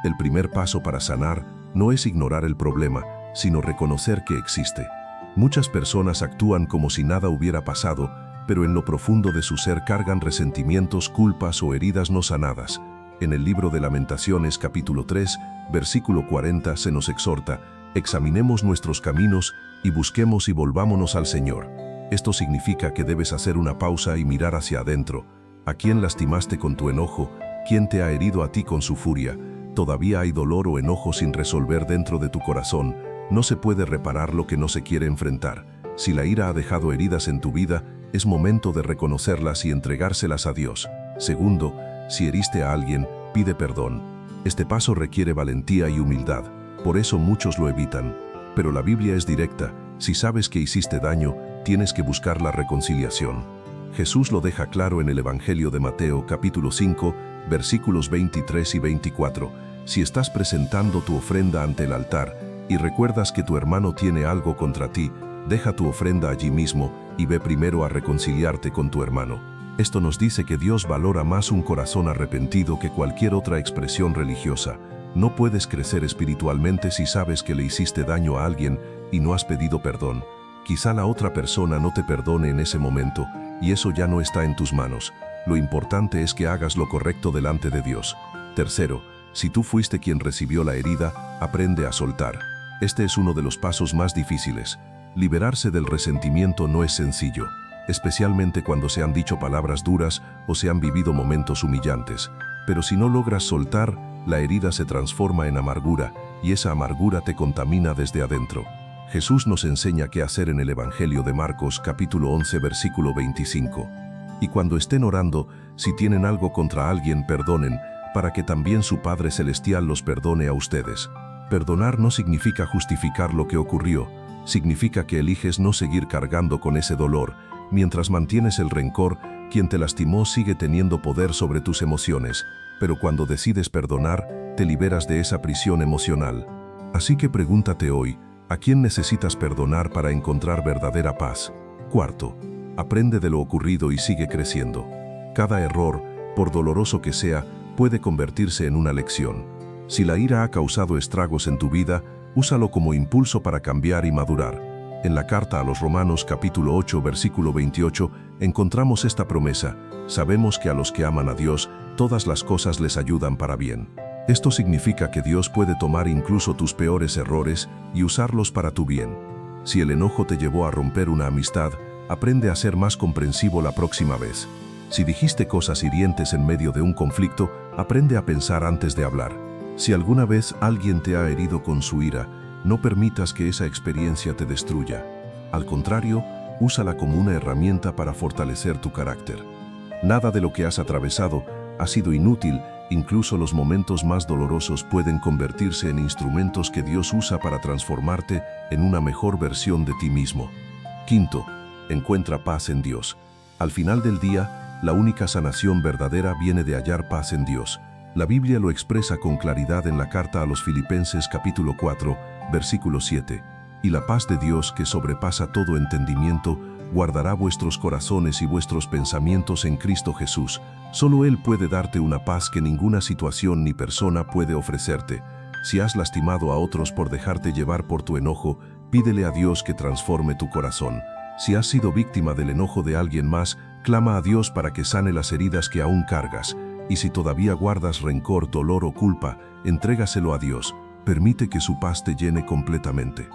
El primer paso para sanar no es ignorar el problema, sino reconocer que existe. Muchas personas actúan como si nada hubiera pasado, pero en lo profundo de su ser cargan resentimientos, culpas o heridas no sanadas. En el libro de Lamentaciones, capítulo 3, versículo 40, se nos exhorta: examinemos nuestros caminos y busquemos y volvámonos al Señor. Esto significa que debes hacer una pausa y mirar hacia adentro. ¿A quién lastimaste con tu enojo? ¿Quién te ha herido a ti con su furia? ¿Todavía hay dolor o enojo sin resolver dentro de tu corazón? No se puede reparar lo que no se quiere enfrentar. Si la ira ha dejado heridas en tu vida, es momento de reconocerlas y entregárselas a Dios. Segundo, si heriste a alguien, pide perdón. Este paso requiere valentía y humildad, por eso muchos lo evitan. Pero la Biblia es directa: si sabes que hiciste daño, tienes que buscar la reconciliación. Jesús lo deja claro en el Evangelio de Mateo, capítulo 5, versículos 23 y 24. Si estás presentando tu ofrenda ante el altar y recuerdas que tu hermano tiene algo contra ti, deja tu ofrenda allí mismo y ve primero a reconciliarte con tu hermano. Esto nos dice que Dios valora más un corazón arrepentido que cualquier otra expresión religiosa. No puedes crecer espiritualmente si sabes que le hiciste daño a alguien y no has pedido perdón. Quizá la otra persona no te perdone en ese momento, y eso ya no está en tus manos. Lo importante es que hagas lo correcto delante de Dios. Tercero, si tú fuiste quien recibió la herida, aprende a soltar. Este es uno de los pasos más difíciles. Liberarse del resentimiento no es sencillo, especialmente cuando se han dicho palabras duras o se han vivido momentos humillantes. Pero si no logras soltar, la herida se transforma en amargura, y esa amargura te contamina desde adentro. Jesús nos enseña qué hacer en el Evangelio de Marcos, capítulo 11, versículo 25. Y cuando estén orando, si tienen algo contra alguien, perdonen, para que también su Padre Celestial los perdone a ustedes. Perdonar no significa justificar lo que ocurrió, significa que eliges no seguir cargando con ese dolor. Mientras mantienes el rencor, quien te lastimó sigue teniendo poder sobre tus emociones, pero cuando decides perdonar, te liberas de esa prisión emocional. Así que pregúntate hoy, ¿a quién necesitas perdonar para encontrar verdadera paz? Cuarto, aprende de lo ocurrido y sigue creciendo. Cada error, por doloroso que sea, puede convertirse en una lección. Si la ira ha causado estragos en tu vida, úsalo como impulso para cambiar y madurar. En la carta a los Romanos, capítulo 8, versículo 28, encontramos esta promesa: sabemos que a los que aman a Dios, todas las cosas les ayudan para bien. Esto significa que Dios puede tomar incluso tus peores errores y usarlos para tu bien. Si el enojo te llevó a romper una amistad, aprende a ser más comprensivo la próxima vez. Si dijiste cosas hirientes en medio de un conflicto, aprende a pensar antes de hablar. Si alguna vez alguien te ha herido con su ira, no permitas que esa experiencia te destruya. Al contrario, úsala como una herramienta para fortalecer tu carácter. Nada de lo que has atravesado ha sido inútil. Incluso los momentos más dolorosos pueden convertirse en instrumentos que Dios usa para transformarte en una mejor versión de ti mismo. Quinto, encuentra paz en Dios. Al final del día, la única sanación verdadera viene de hallar paz en Dios. La Biblia lo expresa con claridad en la carta a los Filipenses, capítulo 4, versículo 7. Y la paz de Dios, que sobrepasa todo entendimiento, guardará vuestros corazones y vuestros pensamientos en Cristo Jesús. Solo Él puede darte una paz que ninguna situación ni persona puede ofrecerte. Si has lastimado a otros por dejarte llevar por tu enojo, pídele a Dios que transforme tu corazón. Si has sido víctima del enojo de alguien más, clama a Dios para que sane las heridas que aún cargas. Y si todavía guardas rencor, dolor o culpa, entrégaselo a Dios. Permite que su paz te llene completamente.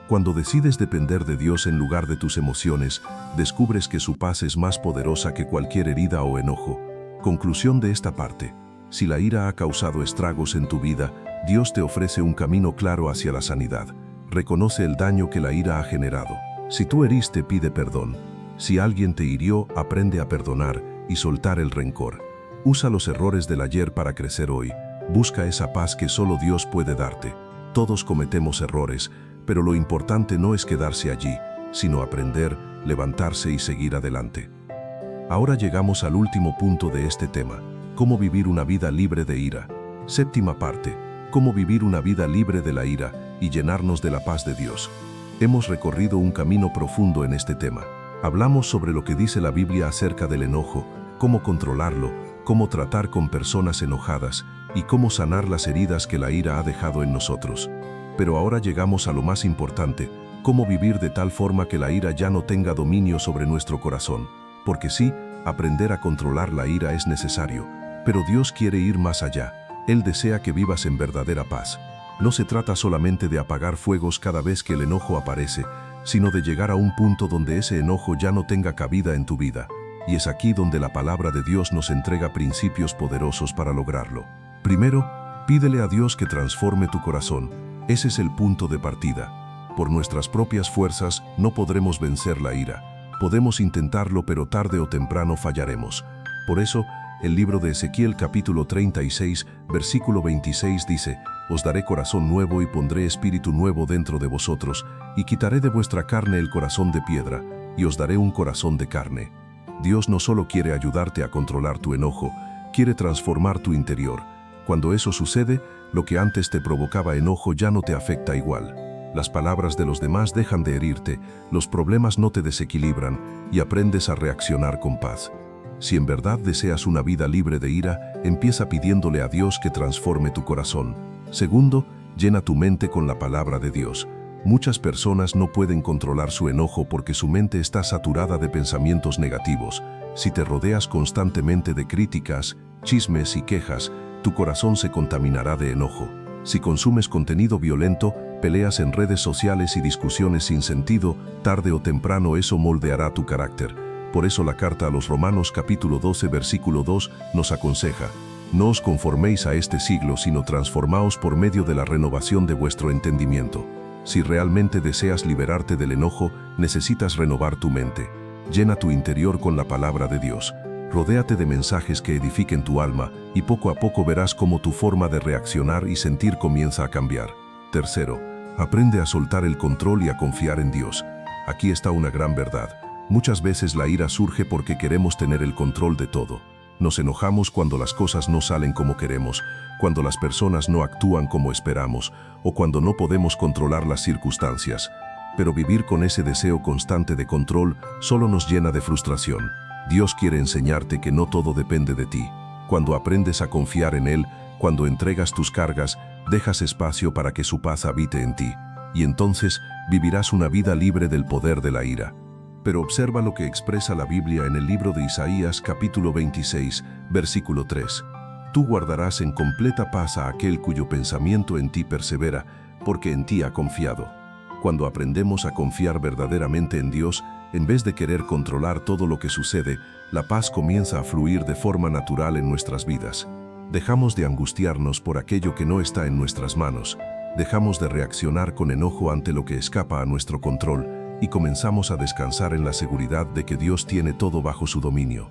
Cuando decides depender de Dios en lugar de tus emociones, descubres que su paz es más poderosa que cualquier herida o enojo. Conclusión de esta parte: si la ira ha causado estragos en tu vida, Dios te ofrece un camino claro hacia la sanidad. reconoce el daño que la ira ha generado. Si tú heriste, pide perdón. Si alguien te hirió, aprende a perdonar y soltar el rencor. Usa los errores del ayer para crecer hoy. Busca esa paz que solo Dios puede darte. Todos cometemos errores, pero lo importante no es quedarse allí, sino aprender, levantarse y seguir adelante. Ahora llegamos al último punto de este tema: cómo vivir una vida libre de ira. Séptima parte: cómo vivir una vida libre de la ira y llenarnos de la paz de Dios. Hemos recorrido un camino profundo en este tema. Hablamos sobre lo que dice la Biblia acerca del enojo, cómo controlarlo, cómo tratar con personas enojadas y cómo sanar las heridas que la ira ha dejado en nosotros. Pero ahora llegamos a lo más importante: cómo vivir de tal forma que la ira ya no tenga dominio sobre nuestro corazón. Porque sí, aprender a controlar la ira es necesario, pero Dios quiere ir más allá. Él desea que vivas en verdadera paz. No se trata solamente de apagar fuegos cada vez que el enojo aparece, sino de llegar a un punto donde ese enojo ya no tenga cabida en tu vida. Y es aquí donde la palabra de Dios nos entrega principios poderosos para lograrlo. Primero, pídele a Dios que transforme tu corazón. Ese es el punto de partida. Por nuestras propias fuerzas no podremos vencer la ira. Podemos intentarlo, pero tarde o temprano fallaremos. Por eso, el libro de Ezequiel capítulo 36, versículo 26 dice: «Os daré corazón nuevo y pondré espíritu nuevo dentro de vosotros, y quitaré de vuestra carne el corazón de piedra, y os daré un corazón de carne». Dios no solo quiere ayudarte a controlar tu enojo, quiere transformar tu interior. Cuando eso sucede, lo que antes te provocaba enojo ya no te afecta igual. Las palabras de los demás dejan de herirte, los problemas no te desequilibran y aprendes a reaccionar con paz. Si en verdad deseas una vida libre de ira, empieza pidiéndole a Dios que transforme tu corazón. Segundo, llena tu mente con la palabra de Dios. Muchas personas no pueden controlar su enojo porque su mente está saturada de pensamientos negativos. Si te rodeas constantemente de críticas, chismes y quejas, tu corazón se contaminará de enojo. Si consumes contenido violento, peleas en redes sociales y discusiones sin sentido, tarde o temprano eso moldeará tu carácter. Por eso la carta a los Romanos capítulo 12 versículo 2 nos aconseja: «No os conforméis a este siglo, sino transformaos por medio de la renovación de vuestro entendimiento». Si realmente deseas liberarte del enojo, necesitas renovar tu mente. Llena tu interior con la palabra de Dios. Rodéate de mensajes que edifiquen tu alma y poco a poco verás cómo tu forma de reaccionar y sentir comienza a cambiar. Tercero, aprende a soltar el control y a confiar en Dios. Aquí está una gran verdad. Muchas veces la ira surge porque queremos tener el control de todo. Nos enojamos cuando las cosas no salen como queremos, cuando las personas no actúan como esperamos o cuando no podemos controlar las circunstancias. Pero vivir con ese deseo constante de control solo nos llena de frustración. Dios quiere enseñarte que no todo depende de ti. Cuando aprendes a confiar en Él, cuando entregas tus cargas, dejas espacio para que su paz habite en ti, y entonces vivirás una vida libre del poder de la ira. Pero observa lo que expresa la Biblia en el libro de Isaías capítulo 26, versículo 3. «Tú guardarás en completa paz a aquel cuyo pensamiento en ti persevera, porque en ti ha confiado». Cuando aprendemos a confiar verdaderamente en Dios, en vez de querer controlar todo lo que sucede, la paz comienza a fluir de forma natural en nuestras vidas. Dejamos de angustiarnos por aquello que no está en nuestras manos. Dejamos de reaccionar con enojo ante lo que escapa a nuestro control y comenzamos a descansar en la seguridad de que Dios tiene todo bajo su dominio.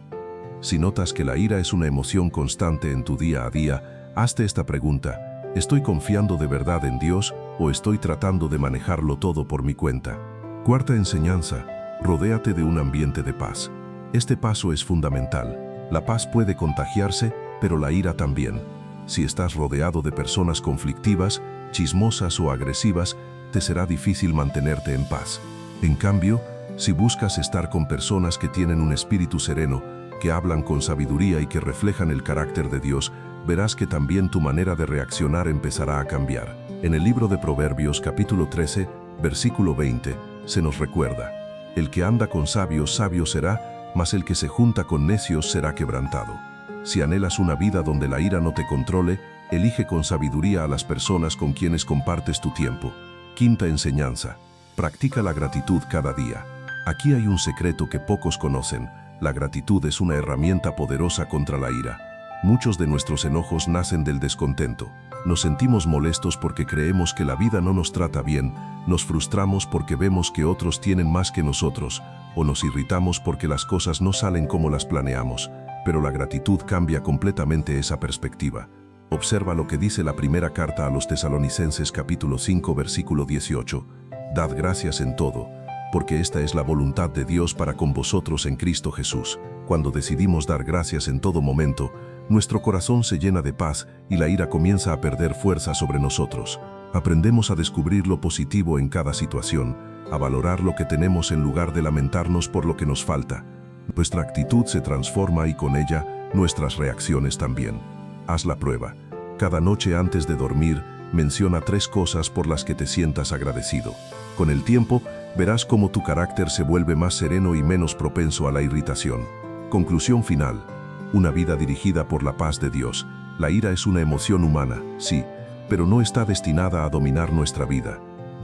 Si notas que la ira es una emoción constante en tu día a día, hazte esta pregunta: ¿estoy confiando de verdad en Dios o estoy tratando de manejarlo todo por mi cuenta? Cuarta enseñanza: rodéate de un ambiente de paz. Este paso es fundamental. La paz puede contagiarse, pero la ira también. Si estás rodeado de personas conflictivas, chismosas o agresivas, te será difícil mantenerte en paz. En cambio, si buscas estar con personas que tienen un espíritu sereno, que hablan con sabiduría y que reflejan el carácter de Dios, verás que también tu manera de reaccionar empezará a cambiar. En el libro de Proverbios capítulo 13, versículo 20, se nos recuerda: «El que anda con sabios, sabio será, mas el que se junta con necios será quebrantado». Si anhelas una vida donde la ira no te controle, elige con sabiduría a las personas con quienes compartes tu tiempo. Quinta enseñanza: practica la gratitud cada día. Aquí hay un secreto que pocos conocen. La gratitud es una herramienta poderosa contra la ira. Muchos de nuestros enojos nacen del descontento. Nos sentimos molestos porque creemos que la vida no nos trata bien, nos frustramos porque vemos que otros tienen más que nosotros, o nos irritamos porque las cosas no salen como las planeamos, pero la gratitud cambia completamente esa perspectiva. Observa lo que dice la primera carta a los Tesalonicenses capítulo 5 versículo 18. Dad gracias en todo, porque esta es la voluntad de Dios para con vosotros en Cristo Jesús. Cuando decidimos dar gracias en todo momento, nuestro corazón se llena de paz y la ira comienza a perder fuerza sobre nosotros. Aprendemos a descubrir lo positivo en cada situación, a valorar lo que tenemos en lugar de lamentarnos por lo que nos falta. Nuestra actitud se transforma y con ella, nuestras reacciones también. Haz la prueba. Cada noche antes de dormir, menciona 3 cosas por las que te sientas agradecido. Con el tiempo, verás cómo tu carácter se vuelve más sereno y menos propenso a la irritación. Conclusión final. Una vida dirigida por la paz de Dios. La ira es una emoción humana, sí, pero no está destinada a dominar nuestra vida.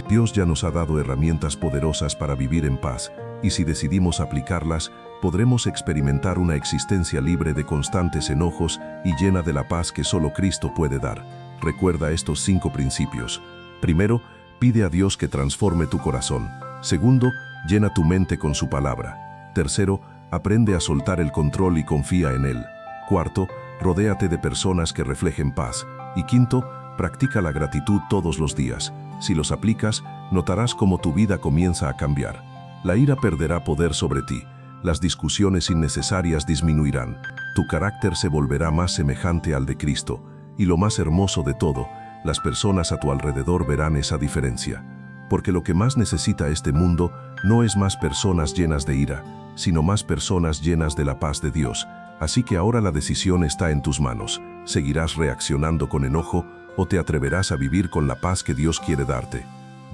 Dios ya nos ha dado herramientas poderosas para vivir en paz, y si decidimos aplicarlas, podremos experimentar una existencia libre de constantes enojos y llena de la paz que solo Cristo puede dar. Recuerda estos 5 principios. Primero, pide a Dios que transforme tu corazón. Segundo, llena tu mente con su palabra. Tercero, aprende a soltar el control y confía en Él. Cuarto, rodéate de personas que reflejen paz. Y quinto, practica la gratitud todos los días. Si los aplicas, notarás cómo tu vida comienza a cambiar. La ira perderá poder sobre ti. Las discusiones innecesarias disminuirán. Tu carácter se volverá más semejante al de Cristo. Y lo más hermoso de todo, las personas a tu alrededor verán esa diferencia. Porque lo que más necesita este mundo no es más personas llenas de ira, sino más personas llenas de la paz de Dios. Así que ahora la decisión está en tus manos. ¿Seguirás reaccionando con enojo o te atreverás a vivir con la paz que Dios quiere darte?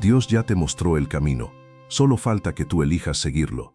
Dios ya te mostró el camino. Solo falta que tú elijas seguirlo.